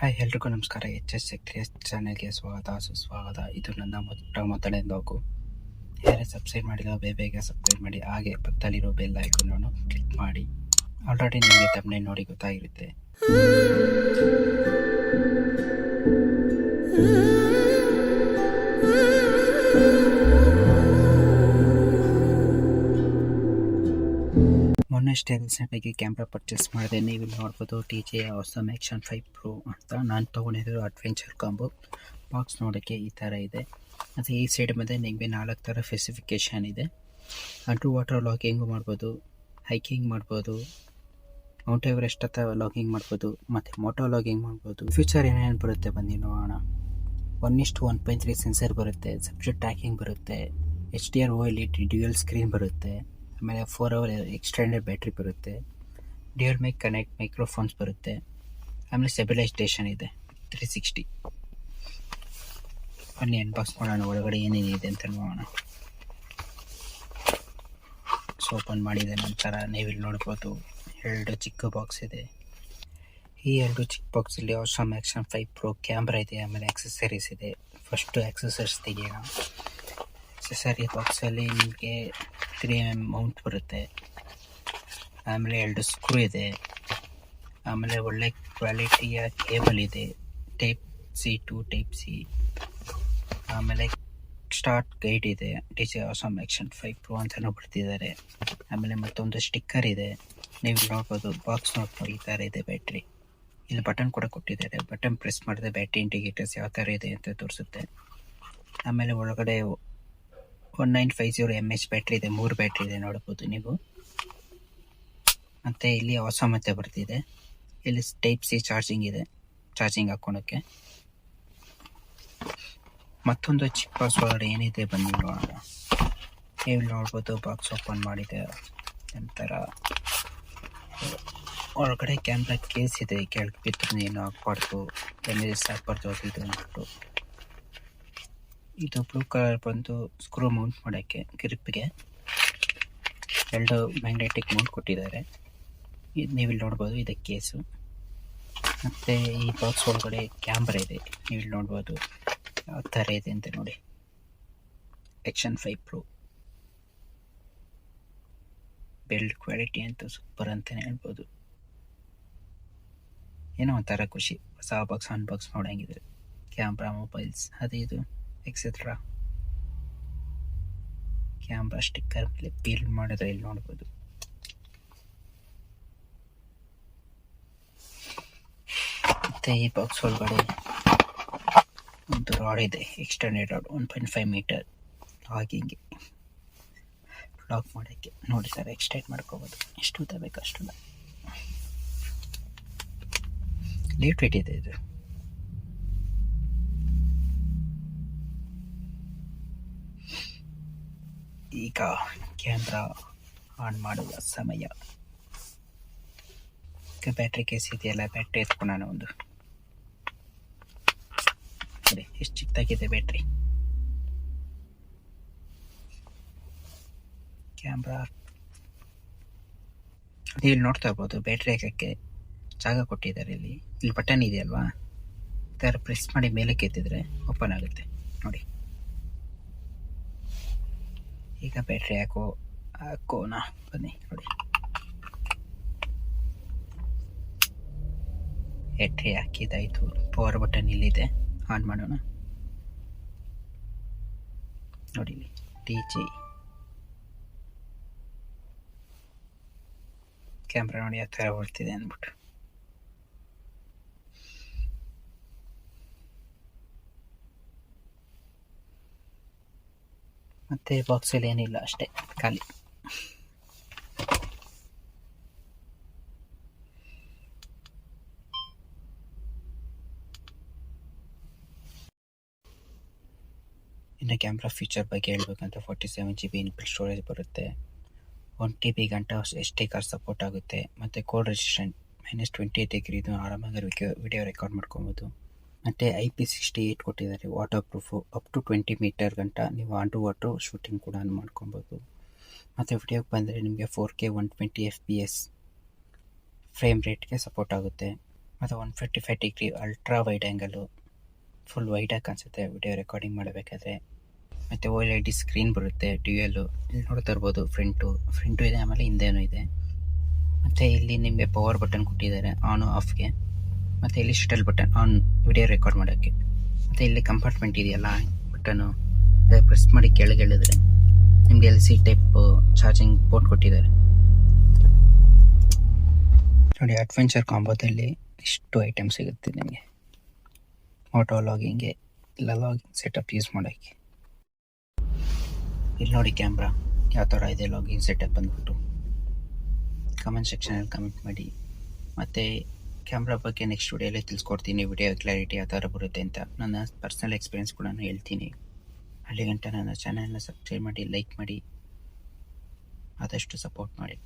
Hi ಎಲ್ರಿಗೂ ನಮಸ್ಕಾರ. HS ಚಾನೆಲ್ಗೆ ಸುಸ್ವಾಗತ. ಇದು ನನ್ನ ಮೊದಲನೇ ಬ್ಲಾಗು. ಯಾರೇ ಸಬ್ಸ್ಕ್ರೈಬ್ ಮಾಡಿಲ್ಲ ಬೇಗ ಸಬ್ಸ್ಕ್ರೈಬ್ ಮಾಡಿ, ಹಾಗೆ ಪಕ್ಕದಲ್ಲಿರೋ ಬೆಲ್ ಐಕಾನ್ ಕ್ಲಿಕ್ ಮಾಡಿ. ಆಲ್ರೆಡಿ ನಿಮಗೆ ಥಂಬ್ನೇಲ್ ನೋಡಿ ಗೊತ್ತಾಗಿರುತ್ತೆ. ಮೊನ್ನೆಷ್ಟೇ ರೀಸೆಂಟಾಗಿ ಕ್ಯಾಮ್ರಾ ಪರ್ಚೇಸ್ ಮಾಡಿದೆ. ನೀವು ನೋಡ್ಬೋದು DJI Osmo Action 5 Pro ಅಂತ. ನಾನು ತೊಗೊಂಡಿರೋ ಅಡ್ವೆಂಚರ್ ಕಾಂಬೋ ಬಾಕ್ಸ್ ನೋಡೋಕ್ಕೆ ಈ ಥರ ಇದೆ. ಮತ್ತು ಈ ಸೈಡ್ ಬಂದರೆ ನಿಮಗೆ 4 ಥರ ಸ್ಪೆಸಿಫಿಕೇಷನ್ ಇದೆ. ಅಂಡರ್ ವಾಟರ್ ಲಾಗಿಂಗು ಮಾಡ್ಬೋದು, ಹೈಕಿಂಗ್ ಮಾಡ್ಬೋದು, ಮೌಂಟ್ ಎವರೆಸ್ಟ್ ಹತ್ರ ಲಾಗಿಂಗ್ ಮಾಡ್ಬೋದು, ಮತ್ತು ಮೋಟೋ ಲಾಗಿಂಗ್ ಮಾಡ್ಬೋದು. ಫ್ಯೂಚರ್ ಏನೇನು ಬರುತ್ತೆ ಬನ್ನಿ ನೋಡೋಣ. 1:1.3 ಸೆನ್ಸರ್ ಬರುತ್ತೆ, ಸಬ್ಜೆಕ್ಟ್ ಟ್ರ್ಯಾಕಿಂಗ್ ಬರುತ್ತೆ, HDR OLED ಡ್ಯುಯಲ್ ಸ್ಕ್ರೀನ್ ಬರುತ್ತೆ, ಆಮೇಲೆ 4 hour ಎಕ್ಸ್ಟೆಂಡೆಡ್ ಬ್ಯಾಟ್ರಿ ಬರುತ್ತೆ, ಡ್ಯುಯಲ್ ಮೈಕ್ ಕನೆಕ್ಟ್ ಮೈಕ್ರೋಫೋನ್ಸ್ ಬರುತ್ತೆ, ಆಮೇಲೆ ಸ್ಟೆಬಿಲೈಸೇಷನ್ ಇದೆ 360. ಬನ್ನಿ ಅನ್ಬಾಕ್ಸ್ ಮಾಡೋಣ, ಒಳಗಡೆ ಏನೇನಿದೆ ಅಂತ ನೋಡೋಣ. ಓಪನ್ ಮಾಡಿದ ನಂತರ ನೀವಿಲ್ಲಿ ನೋಡ್ಬೋದು 2 ಚಿಕ್ಕ ಬಾಕ್ಸ್ ಇದೆ. ಈ 2 ಚಿಕ್ಕ ಬಾಕ್ಸಲ್ಲಿ Osmo Action 5 Pro ಕ್ಯಾಮ್ರಾ ಇದೆ, ಆಮೇಲೆ ಆಕ್ಸೆಸರೀಸ್ ಇದೆ. First accessories ತೆಗೆಯೋಣ. ಆಕ್ಸೆಸರಿ ಬಾಕ್ಸಲ್ಲಿ ನಿಮಗೆ 3mm ಮೌಂಟ್ ಬರುತ್ತೆ, ಆಮೇಲೆ 2 ಸ್ಕ್ರೂ ಇದೆ, ಆಮೇಲೆ ಒಳ್ಳೆ ಕ್ವಾಲಿಟಿಯ ಕೇಬಲ್ ಇದೆ, type C to type C, ಆಮೇಲೆ ಸ್ಟಾರ್ಟ್ ಗೈಡ್ ಇದೆ, DJI Osmo Action 5 Pro ಅಂತಲೂ ಬಿಡ್ತಿದ್ದಾರೆ. ಆಮೇಲೆ ಮತ್ತೊಂದು ಸ್ಟಿಕ್ಕರ್ ಇದೆ. ನೀವು ನೋಡ್ಬೋದು ಬಾಕ್ಸ್ ನೋಡ್ಬೋದು ಈ ಥರ ಇದೆ. ಬ್ಯಾಟ್ರಿ ಇಲ್ಲಿ ಬಟನ್ ಕೂಡ ಕೊಟ್ಟಿದ್ದಾರೆ. ಬಟನ್ ಪ್ರೆಸ್ ಮಾಡಿದ್ರೆ ಬ್ಯಾಟ್ರಿ ಇಂಡಿಕೇಟರ್ಸ್ ಯಾವ ಥರ ಇದೆ ಅಂತ ತೋರಿಸುತ್ತೆ. ಆಮೇಲೆ ಒಳಗಡೆ 1950 mAh ಬ್ಯಾಟ್ರಿ ಇದೆ, 3 ಬ್ಯಾಟ್ರಿ ಇದೆ ನೋಡ್ಬೋದು ನೀವು. ಮತ್ತು ಇಲ್ಲಿ ಹೊಸ ಮತ್ತೆ ಬರ್ತಿದೆ. ಇಲ್ಲಿ ಟೈಪ್ C ಚಾರ್ಜಿಂಗ್ ಇದೆ, ಚಾರ್ಜಿಂಗ್ ಹಾಕ್ಕೊಳಕ್ಕೆ. ಮತ್ತೊಂದು ಚಿಕ್ಕ ಬಾಕ್ಸ್ ಒಳಗಡೆ ಏನಿದೆ ಬನ್ನಿ ನೋಡೋಣ. ನೀವು ನೋಡ್ಬೋದು ಬಾಕ್ಸ್ ಓಪನ್ ಮಾಡಿದೆ ನಂತರ ಒಳಗಡೆ ಕ್ಯಾಮ್ರಾ ಕೇಸ್ ಇದೆ. ಕೆಳಗೆ ಬಿದ್ದು ಏನು ಹಾಕ್ಬಾರ್ದು, ಎಲ್ಲಿ ಸಾಕ್ಬಾರ್ದು ಅದು ಇದು ಅಂದ್ಬಿಟ್ಟು. ಇದು ಬ್ಲೂ ಕಲರ್ ಬಂದು ಸ್ಕ್ರೂ ಮೌಂಟ್ ಮಾಡೋಕ್ಕೆ ಗ್ರಿಪ್ಗೆ 2 ಮ್ಯಾಗ್ನೆಟಿಕ್ ಮೌಂಟ್ ಕೊಟ್ಟಿದ್ದಾರೆ. ನೀವಿಲ್ಲಿ ನೋಡ್ಬೋದು ಇದೆ ಕೇಸು. ಮತ್ತು ಈ ಬಾಕ್ಸ್ ಒಳಗಡೆ ಕ್ಯಾಮ್ರಾ ಇದೆ, ನೀವಿಲ್ಲಿ ನೋಡ್ಬೋದು ಯಾವ ಥರ ಇದೆ ಅಂತ ನೋಡಿ. Action 5 Pro ಬಿಲ್ಡ್ ಕ್ವಾಲಿಟಿ ಅಂತೂ ಸೂಪರ್ ಅಂತಲೇ ಹೇಳ್ಬೋದು. ಏನೋ ಒಂಥರ ಖುಷಿ ಹೊಸ ಬಾಕ್ಸ್ ಅನ್ಬಾಕ್ಸ್ ಮಾಡೋಂಗಿದ್ರೆ. ಕ್ಯಾಮ್ರಾ, ಮೊಬೈಲ್ಸ್ ಅದು ಇದು ಎಕ್ಸೆಟ್ರಾ. ಕ್ಯಾಮ್ರಾ ಸ್ಟಿಕ್ಕರ್ ಮೇಲೆ ಪೀಲ್ ಮಾಡಿದ್ರೆ ಇಲ್ಲಿ ನೋಡ್ಬೋದು. ಮತ್ತು ಈ ಬಾಕ್ಸ್ ಒಳಗಡೆ ಒಂದು ರಾಡ್ ಇದೆ, ಎಕ್ಸ್ಟೆಂಡೆಡ್ ರಾಡ್ 1.5 ಮೀಟರ್ ಲಾಗಿಂಗ್ಗೆ ಲಾಕ್ ಮಾಡೋಕ್ಕೆ. ನೋಡಿ ಸರ್, ಎಕ್ಸ್ಟೆಂಡ್ ಮಾಡ್ಕೋಬೋದು, ಎಷ್ಟು ಉದ್ದ ಬೇಕು ಅಷ್ಟು. ಲೈಟ್ ವೇಟ್ ಇದೆ ಇದು. ಈಗ ಕ್ಯಾಮ್ರಾ ಆನ್ ಮಾಡುವ ಸಮಯ. ಬ್ಯಾಟ್ರಿ ಕೇಸ್ ಇದೆಯಲ್ಲ, ಬ್ಯಾಟ್ರಿ ಎತ್ಕೊಳ್ಳೋಣ ಒಂದು. ನೋಡಿ ಎಷ್ಟು ಚಿಕ್ಕದಾಗಿದೆ ಬ್ಯಾಟ್ರಿ. ಕ್ಯಾಮ್ರಾ ಇಲ್ಲಿ ನೋಡ್ತಾ ಇರ್ಬೋದು, ಬ್ಯಾಟ್ರಿ ಹಾಕೋಕ್ಕೆ ಜಾಗ ಕೊಟ್ಟಿದ್ದಾರೆ. ಇಲ್ಲಿ ಬಟನ್ ಇದೆಯಲ್ವಾ, ಈ ಥರ ಪ್ರೆಸ್ ಮಾಡಿ ಮೇಲಕ್ಕೆ ಎತ್ತಿದ್ರೆ ಓಪನ್ ಆಗುತ್ತೆ ನೋಡಿ. ಈಗ ಬ್ಯಾಟ್ರಿ ಹಾಕೋಣ ಬನ್ನಿ ನೋಡಿ. ಬ್ಯಾಟ್ರಿ ಹಾಕಿದಾಯಿತು. ಪವರ್ ಬಟನ್ ಇಲ್ಲಿದೆ, ಆನ್ ಮಾಡೋಣ ನೋಡಿ. DJI ಕ್ಯಾಮ್ರಾ ನೋಡಿ ಯಾವ ಥರ ಬರ್ತಿದೆ ಅಂದ್ಬಿಟ್ಟು. ಮತ್ತು ಬಾಕ್ಸಲ್ಲಿ ಏನಿಲ್ಲ, ಅಷ್ಟೇ ಖಾಲಿ. ಇನ್ನು ಕ್ಯಾಮ್ರಾ ಫೀಚರ್ ಬಗ್ಗೆ ಹೇಳ್ಬೇಕಂತ 47 GB ಇನ್ಬಿಲ್ಟ್ ಸ್ಟೋರೇಜ್ ಬರುತ್ತೆ, 1 TB ಗಂಟೆ SD ಕಾರ್ಡ್ ಸಪೋರ್ಟ್ ಆಗುತ್ತೆ, ಮತ್ತು ಕೋಲ್ಡ್ ರೆಸಿಸ್ಟೆಂಟ್ -20 ಡಿಗ್ರಿ ಆರಾಮಾಗಿ ವಿಡಿಯೋ ರೆಕಾರ್ಡ್ ಮಾಡ್ಕೊಬೋದು. ಮತ್ತು IP68 ಕೊಟ್ಟಿದ್ದಾರೆ, water proof. Up to 20 metre ಗಂಟ ನೀವು ಅಂಡರ್ ವಾಟರ್ ಶೂಟಿಂಗ್ ಕೂಡ ಮಾಡ್ಕೊಬೋದು. ಮತ್ತು ವಿಡಿಯೋಗೆ ಬಂದರೆ ನಿಮಗೆ 4K 120 FPS ಫ್ರೇಮ್ ರೇಟ್ಗೆ ಸಪೋರ್ಟ್ ಆಗುತ್ತೆ. ಮತ್ತು 145 degree ultra wide angle, full ವೈಡಾಗಿ ಕಾಣಿಸುತ್ತೆ ವಿಡಿಯೋ ರೆಕಾರ್ಡಿಂಗ್ ಮಾಡಬೇಕಾದ್ರೆ. ಮತ್ತು OLED ಸ್ಕ್ರೀನ್ ಬರುತ್ತೆ ಡ್ಯೂಯಲ್ಲು. ಇಲ್ಲಿ ನೋಡ್ತಾ ಇರ್ಬೋದು ಫ್ರಂಟು ಇದೆ, ಆಮೇಲೆ ಹಿಂದೆನೂ ಇದೆ. ಮತ್ತು ಇಲ್ಲಿ ನಿಮಗೆ ಪವರ್ ಬಟನ್ ಕೊಟ್ಟಿದ್ದಾರೆ ಆನು ಆಫ್ಗೆ. ಮತ್ತು ಇಲ್ಲಿ shuttle button on video record ಮಾಡೋಕ್ಕೆ. ಮತ್ತು ಇಲ್ಲಿ ಕಂಪಾರ್ಟ್ಮೆಂಟ್ ಇದೆಯಲ್ಲ ಬಟನು, ಅದೇ ಪ್ರೆಸ್ ಮಾಡಿ ಕೆಳಗೆ ಎಳೆದ್ರೆ ನಿಮಗೆ LC ಟೈಪ್ ಚಾರ್ಜಿಂಗ್ ಪೋರ್ಟ್ ಕೊಟ್ಟಿದ್ದಾರೆ. ನೋಡಿ, ಅಡ್ವೆಂಚರ್ ಕಾಂಬೋದಲ್ಲಿ ಇಷ್ಟು ಐಟಮ್ ಸಿಗುತ್ತೆ ನಿಮಗೆ. ಆಟೋ ಲಾಗಿಂಗ್ಗೆ ಇಲ್ಲ ಲಾಗಿಂಗ್ ಸೆಟಪ್ ಯೂಸ್ ಮಾಡೋಕ್ಕೆ. ಇಲ್ಲಿ ನೋಡಿ ಕ್ಯಾಮ್ರಾ ಯಾವ ಥರ ಇದೆ ಲಾಗಿಂಗ್ ಸೆಟಪ್ ಬಂದ್ಬಿಟ್ಟು. ಕಮೆಂಟ್ ಸೆಕ್ಷನಲ್ಲಿ ಕಮೆಂಟ್ ಮಾಡಿ. ಮತ್ತು ಕ್ಯಾಮ್ರಾ ಬಗ್ಗೆ ನೆಕ್ಸ್ಟ್ ವಿಡಿಯೋಲ್ಲೇ ತಿಳಿಸ್ಕೊಡ್ತೀನಿ, ವಿಡಿಯೋ ಕ್ಲಾರಿಟಿ ಯಾವ ಥರ ಬರುತ್ತೆ ಅಂತ. ನನ್ನ ಪರ್ಸ್ನಲ್ ಎಕ್ಸ್ಪೀರಿಯನ್ಸ್ ಕೂಡ ಹೇಳ್ತೀನಿ. ಅಲ್ಲಿ ಗಂಟ ನನ್ನ ಚಾನಲ್ನ ಸಬ್ಸ್ಕ್ರೈಬ್ ಮಾಡಿ, ಲೈಕ್ ಮಾಡಿ, ಆದಷ್ಟು ಸಪೋರ್ಟ್ ಮಾಡಿ.